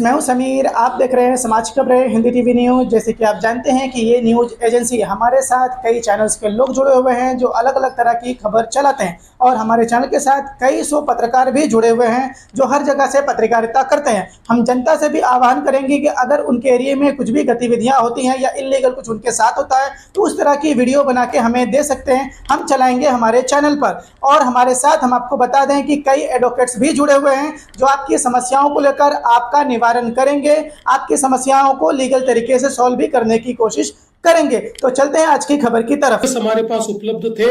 मैं हूं समीर। आप देख रहे हैं समाज की खबरें हिंदी टीवी न्यूज़। जैसे कि आप जानते हैं कि ये न्यूज़ एजेंसी हमारे साथ कई चैनल्स के लोग जुड़े हुए हैं जो अलग अलग तरह की खबर चलाते हैं, और हमारे चैनल के साथ कई सौ पत्रकार भी जुड़े हुए हैं जो हर जगह से पत्रकारिता करते हैं। हम जनता से भी आह्वान करेंगे कि अगर उनके एरिया में कुछ भी गतिविधियाँ होती हैं या इलीगल कुछ उनके साथ होता है तो उस तरह की वीडियो बना के हमें दे सकते हैं, हम चलाएंगे हमारे चैनल पर। और हमारे साथ हम आपको बता दें कि कई एडवोकेट्स भी जुड़े हुए हैं जो आपकी समस्याओं को लेकर आपका निवारण करेंगे, आपकी समस्याओं को लीगल तरीके से सॉल्व भी करने की कोशिश करेंगे। तो चलते हैं आज की खबर की तरफ। हमारे पास उपलब्ध थे,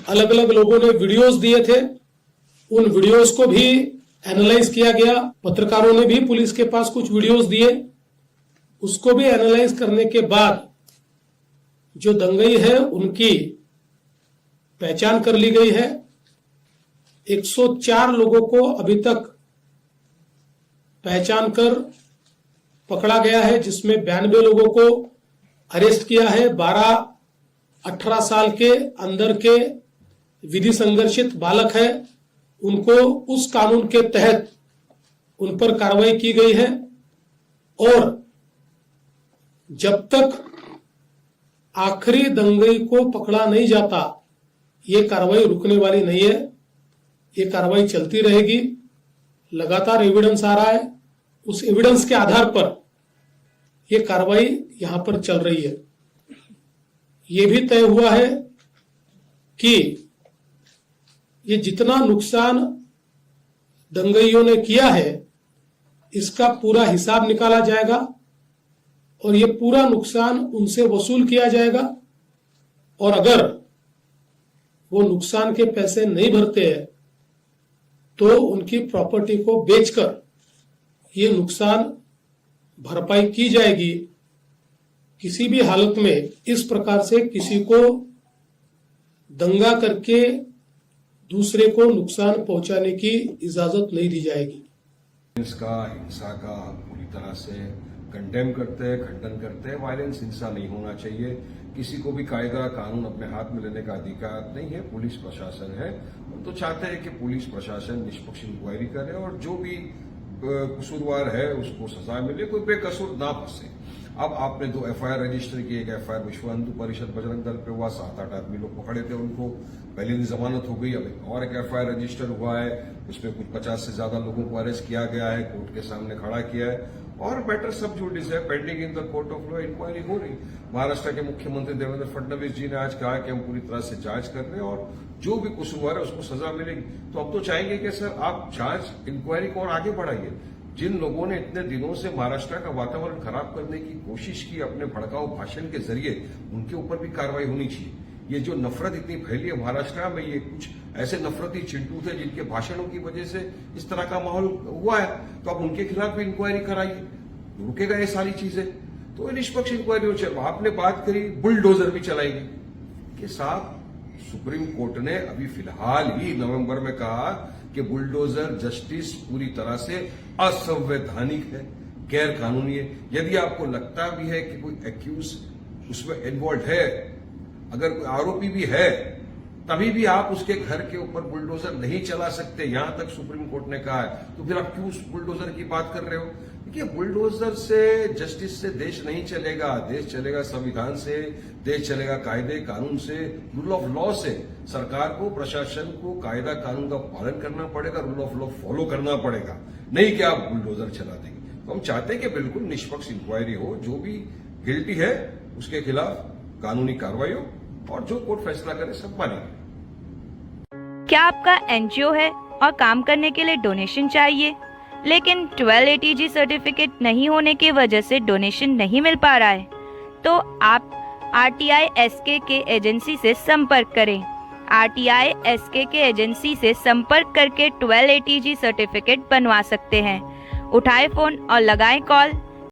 अलग अलग लोगों ने वीडियोस दिए थे, उन वीडियोस को भी एनालाइज किया गया। पत्रकारों ने भी पुलिस के पास कुछ वीडियोस दिए, उसको भी एनालाइज करने के बाद जो दंगई है उनकी पहचान कर ली गई है। 104 लोगों को अभी तक पहचान कर पकड़ा गया है, जिसमें 92 लोगों को अरेस्ट किया है। 12-18 साल के अंदर के विधि संघर्षित बालक है, उनको उस कानून के तहत उन पर कार्रवाई की गई है। और जब तक आखिरी दंगई को पकड़ा नहीं जाता ये कार्रवाई रुकने वाली नहीं है, ये कार्रवाई चलती रहेगी। लगातार एविडेंस आ रहा है, उस एविडेंस के आधार पर ये कार्रवाई यहां पर चल रही है। ये भी तय हुआ है कि ये जितना नुकसान दंगइयों ने किया है इसका पूरा हिसाब निकाला जाएगा और ये पूरा नुकसान उनसे वसूल किया जाएगा। और अगर वो नुकसान के पैसे नहीं भरते हैं तो उनकी प्रॉपर्टी को बेचकर ये नुकसान भरपाई की जाएगी। किसी भी हालत में इस प्रकार से किसी को दंगा करके दूसरे को नुकसान पहुंचाने की इजाजत नहीं दी जाएगी। हिंसा का पूरी तरह से कंडेम करते हैं, खंडन करते हैं। वायलेंस हिंसा नहीं होना चाहिए। किसी को भी कायदा कानून अपने हाथ में लेने का अधिकार नहीं है। पुलिस प्रशासन है, हम तो चाहते हैं कि पुलिस प्रशासन निष्पक्ष इंक्वायरी करे और जो भी कसूरवार है उसको सजा मिले, कोई बेकसूर ना फंसे। अब आपने 2 एफआईआर रजिस्टर की। एक एफआईआर विश्व हिंदू परिषद बजरंग दल पे हुआ, 7-8 आदमी लोग पकड़े थे, उनको पहले दिन जमानत हो गई। अब और एक एफआईआर रजिस्टर हुआ है, उसमें कुछ 50 से ज्यादा लोगों को अरेस्ट किया गया है, कोर्ट के सामने खड़ा किया है और मैटर सब जुडिस है, pending in the court of law, inquiry हो रही। महाराष्ट्र के मुख्यमंत्री देवेंद्र फडणवीस जी ने आज कहा कि हम पूरी तरह से जांच कर रहे हैं और जो भी कसूरवार है उसको सजा मिलेगी। तो अब तो चाहेंगे कि सर आप जांच इंक्वायरी को और आगे बढ़ाइए। जिन लोगों ने इतने दिनों से महाराष्ट्र का वातावरण खराब करने की कोशिश की अपने भड़काऊ भाषण के जरिए, उनके ऊपर भी कार्रवाई होनी चाहिए। ये जो नफरत इतनी फैली है महाराष्ट्र में, ये कुछ ऐसे नफरती चिंटू थे जिनके भाषणों की वजह से इस तरह का माहौल हुआ है, तो अब उनके खिलाफ भी इंक्वायरी कराइए, रुकेगा ये सारी चीजें। तो निष्पक्ष इंक्वायरी हो। चलो आपने बात करी बुलडोजर भी चलाएंगे कि साहब, सुप्रीम कोर्ट ने अभी फिलहाल ही नवंबर में कहा कि बुलडोजर जस्टिस पूरी तरह से असंवैधानिक है, गैर कानूनी है। यदि आपको लगता भी है कि कोई एक्यूज उसमें इन्वॉल्व है, अगर कोई आरोपी भी है, तभी भी आप उसके घर के ऊपर बुलडोजर नहीं चला सकते, यहां तक सुप्रीम कोर्ट ने कहा है। तो फिर आप क्यों उस बुलडोजर की बात कर रहे हो? देखिए, बुलडोजर से, जस्टिस से देश नहीं चलेगा। देश चलेगा संविधान से, देश चलेगा कायदे कानून से, रूल ऑफ लॉ से। सरकार को, प्रशासन को कायदा कानून का पालन करना पड़ेगा, रूल ऑफ लॉ फॉलो करना पड़ेगा, नहीं कि आप बुलडोजर चला देंगे। तो हम चाहते हैं कि बिल्कुल निष्पक्ष इंक्वायरी हो, जो भी गिल्टी है उसके खिलाफ कानूनी कार्रवाई हो और जो कोर्ट फैसला करे सब मानेंगे। क्या आपका एनजीओ है और काम करने के लिए डोनेशन चाहिए, लेकिन 12 ATG सर्टिफिकेट नहीं होने की वजह से डोनेशन नहीं मिल पा रहा है? तो आप RTI SKK एजेंसी से संपर्क करें। RTI SKK एजेंसी से संपर्क करके 12 ATG सर्टिफिकेट बनवा सकते हैं। उठाए फोन और लगाएं कॉल